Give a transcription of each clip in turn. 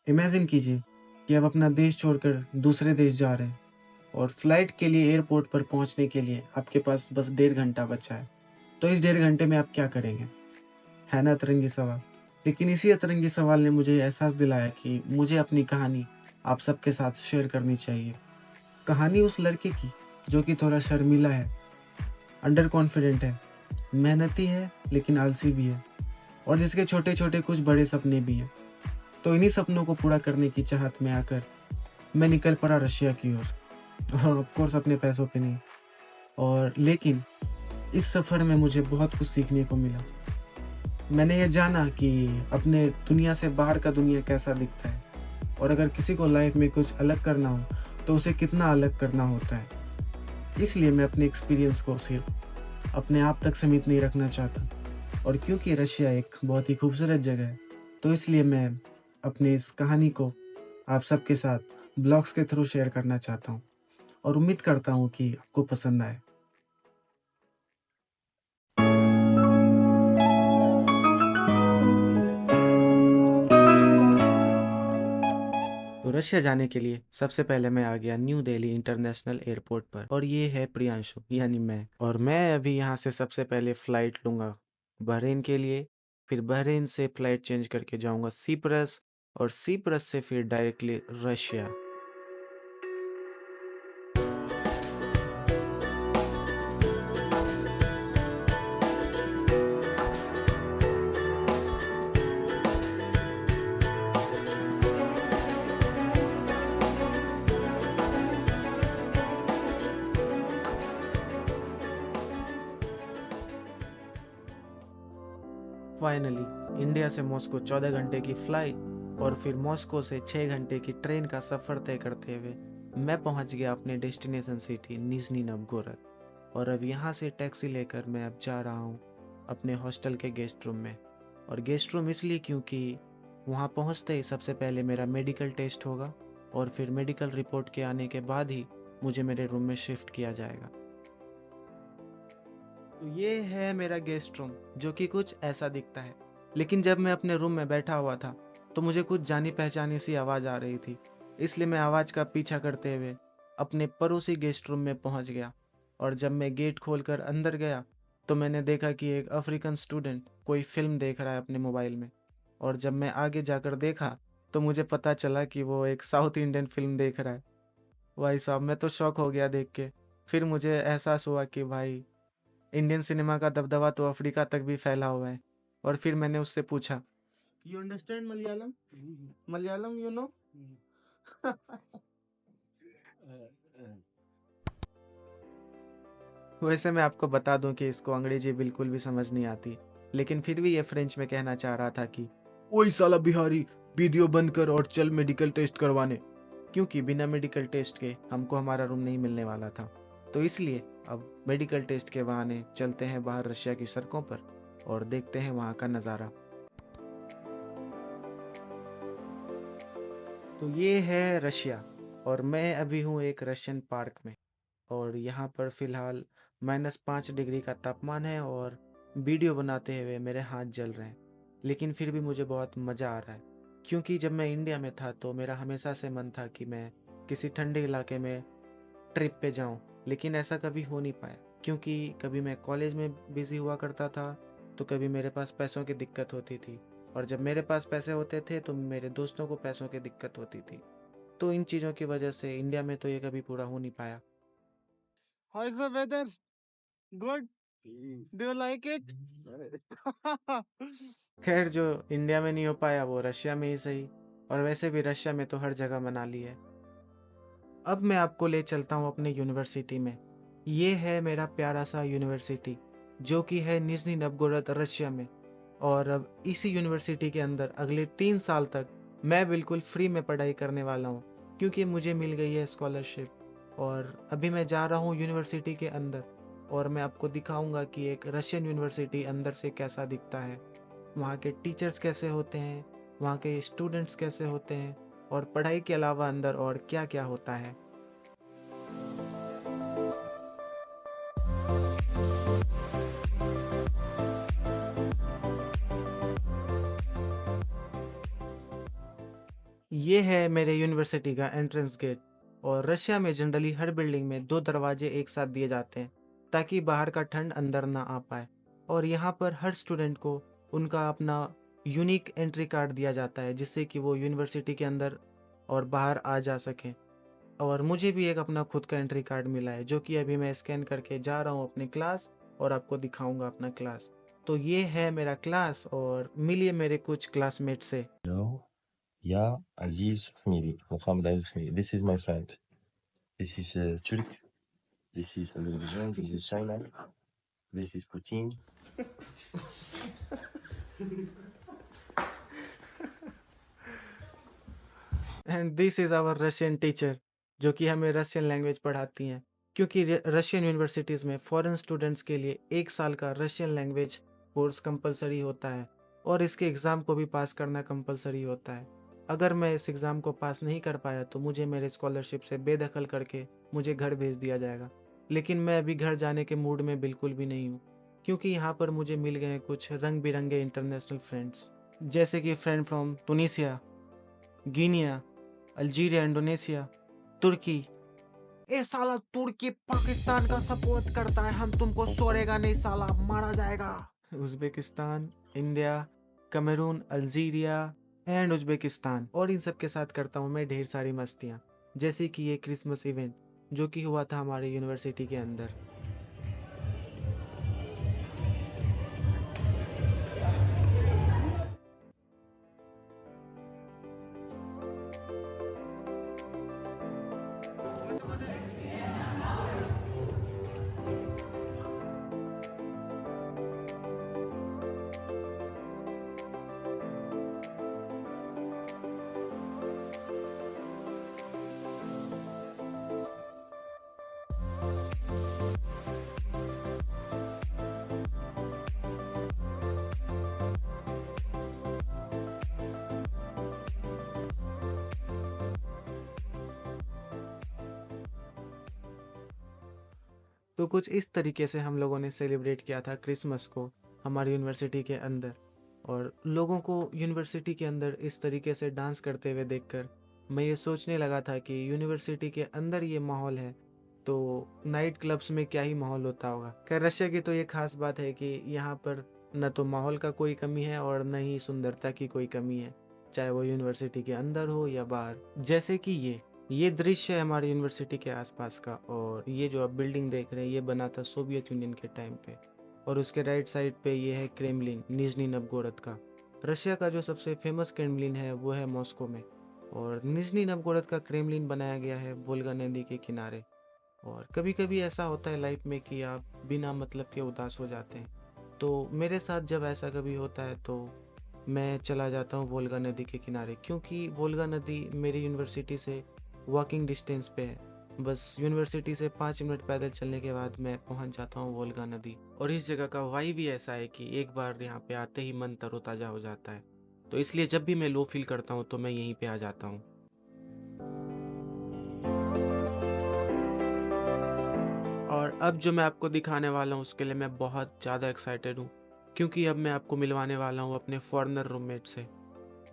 Imagine कीजिए कि आप अपना देश छोड़कर दूसरे देश जा रहे हैं और फ्लाइट के लिए एयरपोर्ट पर पहुंचने के लिए आपके पास बस 1.5 घंटा बचा है। तो इस 1.5 घंटे में आप क्या करेंगे? है ना अतरंगी सवाल। लेकिन इसी अतरंगी सवाल ने मुझे एहसास दिलाया कि मुझे अपनी कहानी आप सबके साथ शेयर करनी चाहिए। कहानी उस लड़के की जो कि थोड़ा शर्मीला है, अंडर कॉन्फिडेंट है, मेहनती है लेकिन आलसी भी है और जिसके छोटे-छोटे कुछ बड़े सपने भी हैं। तो इन्हीं सपनों को पूरा करने की चाहत में आकर मैं निकल पड़ा रशिया की ओर। ऑफ कोर्स अपने पैसों पे नहीं। और लेकिन इस सफ़र में मुझे बहुत कुछ सीखने को मिला। मैंने ये जाना कि अपने दुनिया से बाहर का दुनिया कैसा दिखता है और अगर किसी को लाइफ में कुछ अलग करना हो तो उसे कितना अलग करना होता है। इसलिए मैं अपने एक्सपीरियंस को सिर्फ अपने आप तक सीमित नहीं रखना चाहता। और क्योंकि रशिया एक बहुत ही खूबसूरत जगह है, तो इसलिए मैं अपनी इस कहानी को आप सबके साथ ब्लॉग्स के थ्रू शेयर करना चाहता हूँ और उम्मीद करता हूँ कि आपको पसंद आए। तो रशिया जाने के लिए सबसे पहले मैं आ गया न्यू दिल्ली इंटरनेशनल एयरपोर्ट पर और ये है प्रियांशु यानी मैं। और मैं अभी यहाँ से सबसे पहले फ़्लाइट लूँगा बहरीन के लिए, फिर बहरीन से फ़्लाइट चेंज करके जाऊँगा सिप्रस और सिप्रस से फिर डायरेक्टली रशिया। फाइनली इंडिया से मॉस्को 14 घंटे की फ़्लाइट और फिर मॉस्को से 6 घंटे की ट्रेन का सफ़र तय करते हुए मैं पहुंच गया अपने डेस्टिनेशन सिटी निज़नी नवगोरद। और अब यहाँ से टैक्सी लेकर मैं अब जा रहा हूँ अपने हॉस्टल के गेस्ट रूम में। और गेस्ट रूम इसलिए क्योंकि वहाँ पहुँचते ही सबसे पहले मेरा मेडिकल टेस्ट होगा और फिर मेडिकल रिपोर्ट के आने के बाद ही मुझे मेरे रूम में शिफ्ट किया जाएगा। तो ये है मेरा गेस्ट रूम जो कि कुछ ऐसा दिखता है। लेकिन जब मैं अपने रूम में बैठा हुआ था तो मुझे कुछ जानी पहचानी सी आवाज़ आ रही थी, इसलिए मैं आवाज़ का पीछा करते हुए अपने पड़ोसी गेस्ट रूम में पहुंच गया। और जब मैं गेट खोलकर अंदर गया तो मैंने देखा कि एक अफ्रीकन स्टूडेंट कोई फिल्म देख रहा है अपने मोबाइल में। और जब मैं आगे जाकर देखा तो मुझे पता चला कि वो एक साउथ इंडियन फिल्म देख रहा है। भाई साहब मैं तो शॉक हो गया देख के। फिर मुझे एहसास हुआ कि भाई इंडियन सिनेमा का दबदबा तो अफ्रीका तक भी फैला हुआ है। और फिर मैंने उससे पूछा, you understand Malayalam? Malayalam you know? वैसे मैं आपको बता दूं कि इसको अंग्रेजी बिल्कुल भी समझ नहीं आती, लेकिन फिर भी ये फ्रेंच में कहना चाह रहा था कि ओए साला बिहारी, वीडियो बंद कर और चल मेडिकल टेस्ट करवाने। क्योंकि बिना मेडिकल टेस्ट के हमको हमारा रूम नहीं मिलने वाला था। तो इसलिए अब मेडिकल टेस्ट के बहाने चलते हैं बाहर रशिया की सड़कों पर और देखते हैं वहाँ का नज़ारा। तो ये है रशिया और मैं अभी हूँ एक रशियन पार्क में। और यहाँ पर फ़िलहाल -5 डिग्री का तापमान है और वीडियो बनाते हुए मेरे हाथ जल रहे हैं। लेकिन फिर भी मुझे बहुत मज़ा आ रहा है क्योंकि जब मैं इंडिया में था तो मेरा हमेशा से मन था कि मैं किसी ठंडे इलाके में ट्रिप पे जाऊं, लेकिन ऐसा कभी हो नहीं पाया क्योंकि कभी मैं कॉलेज में बिज़ी हुआ करता था तो कभी मेरे पास पैसों की दिक्कत होती थी। और जब मेरे पास पैसे होते थे तो मेरे दोस्तों को पैसों की दिक्कत होती थी। तो इन चीज़ों की वजह से इंडिया में तो ये कभी पूरा हो नहीं पाया। How is the weather? Good? Do you like it? खैर जो इंडिया में नहीं हो पाया वो रशिया में ही सही। और वैसे भी रशिया में तो हर जगह मना ली है। अब मैं आपको ले चलता हूँ अपनी यूनिवर्सिटी में। ये है मेरा प्यारा सा यूनिवर्सिटी जो कि है निज़नी नवगोरद रशिया में। और अब इसी यूनिवर्सिटी के अंदर अगले 3 साल तक मैं बिल्कुल फ्री में पढ़ाई करने वाला हूँ क्योंकि मुझे मिल गई है स्कॉलरशिप। और अभी मैं जा रहा हूँ यूनिवर्सिटी के अंदर और मैं आपको दिखाऊंगा कि एक रशियन यूनिवर्सिटी अंदर से कैसा दिखता है, वहाँ के टीचर्स कैसे होते हैं, वहाँ के स्टूडेंट्स कैसे होते हैं और पढ़ाई के अलावा अंदर और क्या क्या होता है। ये है मेरे यूनिवर्सिटी का एंट्रेंस गेट। और रशिया में जनरली हर बिल्डिंग में 2 दरवाजे एक साथ दिए जाते हैं ताकि बाहर का ठंड अंदर ना आ पाए। और यहाँ पर हर स्टूडेंट को उनका अपना यूनिक एंट्री कार्ड दिया जाता है जिससे कि वो यूनिवर्सिटी के अंदर और बाहर आ जा सकें। और मुझे भी एक अपना खुद का एंट्री कार्ड मिला है जो कि अभी मैं स्कैन करके जा रहा हूँ अपने क्लास और आपको दिखाऊंगा अपना क्लास। तो ये है मेरा क्लास और मिलिए मेरे कुछ क्लासमेट से। Hello. Yeah, Aziz Khmiri, Mohammed Aziz Khmiri. This is my friend. This is Turk. This is Azerbaijan. This is China. This is Putin. And this is our Russian teacher जो कि हमें Russian language पढ़ाती हैं, क्योंकि Russian universities में foreign students के लिए 1 साल का रशियन लैंग्वेज कोर्स कंपलसरी होता है और इसके एग्ज़ाम को भी पास करना कंपलसरी होता है। अगर मैं इस एग्ज़ाम को पास नहीं कर पाया तो मुझे मेरे स्कॉलरशिप से बेदखल करके मुझे घर भेज दिया जाएगा। लेकिन मैं अभी घर जाने के मूड में बिल्कुल भी नहीं हूँ, क्योंकि यहाँ पर मुझे मिल गए हैं कुछ रंग बिरंगे इंटरनेशनल फ्रेंड्स, जैसे कि friend from Tunisia, Guinea, Algeria, Indonesia, Turkey. ए साला तुर्की पाकिस्तान का सपोर्ट करता है, हम तुमको छोड़ेगा नहीं साला, मारा जाएगा। Uzbekistan, India, Cameroon, Algeria and Uzbekistan. और इन सब के साथ करता हूँ मैं ढेर सारी मस्तियाँ, जैसे कि ये क्रिसमस इवेंट जो कि हुआ था हमारे यूनिवर्सिटी के अंदर। तो कुछ इस तरीके से हम लोगों ने सेलिब्रेट किया था क्रिसमस को हमारी यूनिवर्सिटी के अंदर। और लोगों को यूनिवर्सिटी के अंदर इस तरीके से डांस करते हुए देखकर मैं ये सोचने लगा था कि यूनिवर्सिटी के अंदर ये माहौल है तो नाइट क्लब्स में क्या ही माहौल होता होगा। खैर, रशिया की तो ये खास बात है कि यहाँ पर न तो माहौल का कोई कमी है और न ही सुंदरता की कोई कमी है, चाहे वो यूनिवर्सिटी के अंदर हो या बाहर। जैसे कि ये दृश्य है हमारी यूनिवर्सिटी के आसपास का। और ये जो आप बिल्डिंग देख रहे हैं ये बना था सोवियत यूनियन के टाइम पे। और उसके राइट साइड पे ये है क्रेमलिन, निजनी नवगोरद का। रशिया का जो सबसे फेमस क्रेमलिन है वो है मॉस्को में। और निजनी नवगोरद का क्रेमलिन बनाया गया है वोल्गा नदी के किनारे। और कभी कभी ऐसा होता है लाइफ में कि आप बिना मतलब के उदास हो जाते हैं। तो मेरे साथ जब ऐसा कभी होता है तो मैं चला जाता हूँ वोल्गा नदी के किनारे, क्योंकि वोल्गा नदी मेरी यूनिवर्सिटी से वॉकिंग डिस्टेंस पे है। बस यूनिवर्सिटी से 5 मिनट पैदल चलने के बाद मैं पहुंच जाता हूँ वोल्गा नदी। और इस जगह का वाइब भी ऐसा है कि एक बार यहाँ पे आते ही मन तरोताजा हो जाता है। तो इसलिए जब भी मैं लो फील करता हूँ तो मैं यहीं पे आ जाता हूँ। और अब जो मैं आपको दिखाने वाला हूँ उसके लिए मैं बहुत ज़्यादा एक्साइटेड हूँ, क्योंकि अब मैं आपको मिलवाने वाला हूँ अपने फॉरेनर रूममेट से।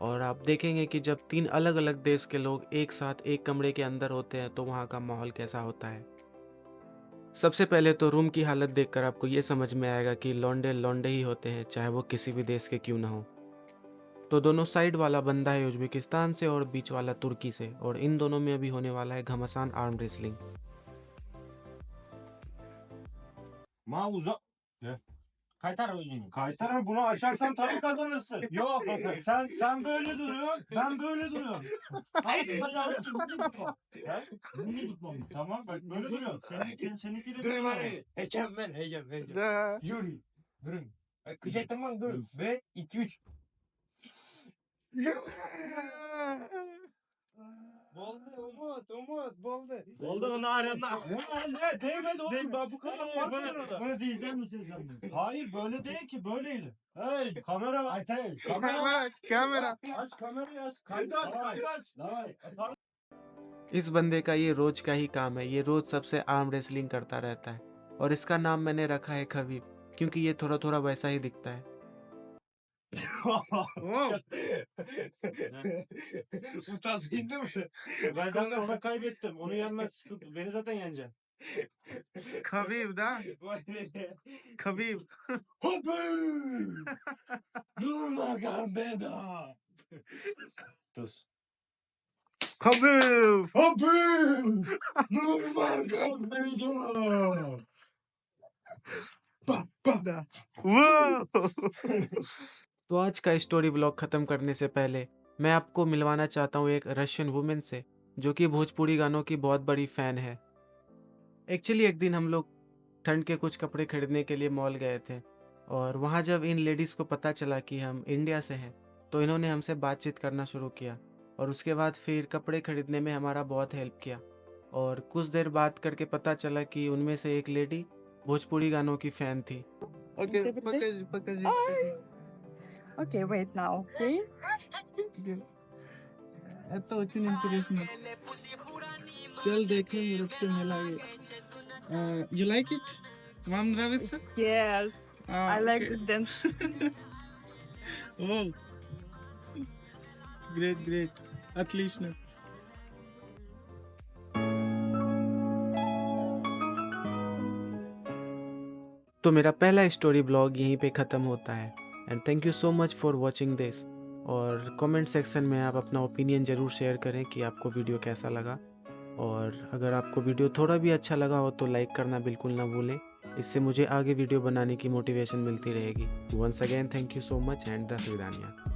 और आप देखेंगे कि जब 3 अलग अलग देश के लोग एक साथ एक कमरे के अंदर होते हैं तो वहाँ का माहौल कैसा होता है। सबसे पहले तो रूम की हालत देखकर आपको ये समझ में आएगा कि लौंडे लौंडे ही होते हैं, चाहे वो किसी भी देश के क्यों ना हो। तो दोनों साइड वाला बंदा है उज्बेकिस्तान से और बीच वाला तुर्की से, और इन दोनों में अभी होने वाला है घमासान arm wrestling. Mauza. Ne? Kaytar özünü. Kaytarım bunu açarsan tabii kazanırsın. Yok. Sen böyle duruyorsun, ben böyle duruyorum. Hayır, hayır, kimsin bu? Ha? Niye tutmam? Tamam bak böyle duruyorsun. Seninki de Durun böyle. hadi. Heyecan ben, heyecan. Yürü. Durun. Kıcak tamam dur. 1, 2, 3. Umut, boldu. Oldu onu arada. Ne? Değmedi oğlum. Ben bu kadar fark var orada. Bunu diyeceğim misin sen? Hayır böyle değil ki böyleyle. Hey. Kamera var. Ayten. Kamera. Aç kamerayı aç. Kaydı aç. Kaydı aç. Davay. इस बंदे का ये रोज का ही काम है, ये रोज सबसे arm wrestling करता रहता है। और इसका नाम मैंने रखा है खबीब, क्योंकि ये थोड़ा थोड़ा वैसा ही दिखता है। Utandın mı? Ben zaten ona kaybettim. Onu yenmez sıkıntı. Beni zaten yeneceksin. Khabib da. Khabib. Habib! Nurmagomedov! Tuz. Khabib. Habib! Nurmagomedov! तो आज का स्टोरी व्लॉग ख़त्म करने से पहले मैं आपको मिलवाना चाहता हूँ एक रशियन वुमेन से जो कि भोजपुरी गानों की बहुत बड़ी फ़ैन है। एक्चुअली एक दिन हम लोग ठंड के कुछ कपड़े खरीदने के लिए मॉल गए थे और वहाँ जब इन लेडीज़ को पता चला कि हम इंडिया से हैं तो इन्होंने हमसे बातचीत करना शुरू किया और उसके बाद फिर कपड़े खरीदने में हमारा बहुत हेल्प किया और कुछ देर बात करके पता चला कि उनमें से एक लेडी भोजपुरी गानों की फ़ैन थी। Okay, покажи. Okay, wait now, okay? Это очень интересно. चल देखें मुझे तो मिला ये. You like it? Вам нравится? Yes, I like okay. the dance. Oh. Great. Отлично. तो मेरा पहला स्टोरी ब्लॉग यहीं पे ख़त्म होता है and thank you so much for watching this. और कमेंट सेक्शन में आप अपना ओपिनियन ज़रूर शेयर करें कि आपको वीडियो कैसा लगा और अगर आपको वीडियो थोड़ा भी अच्छा लगा हो तो लाइक करना बिल्कुल ना भूलें, इससे मुझे आगे वीडियो बनाने की मोटिवेशन मिलती रहेगी। Once again thank you so much and दस विदानिया।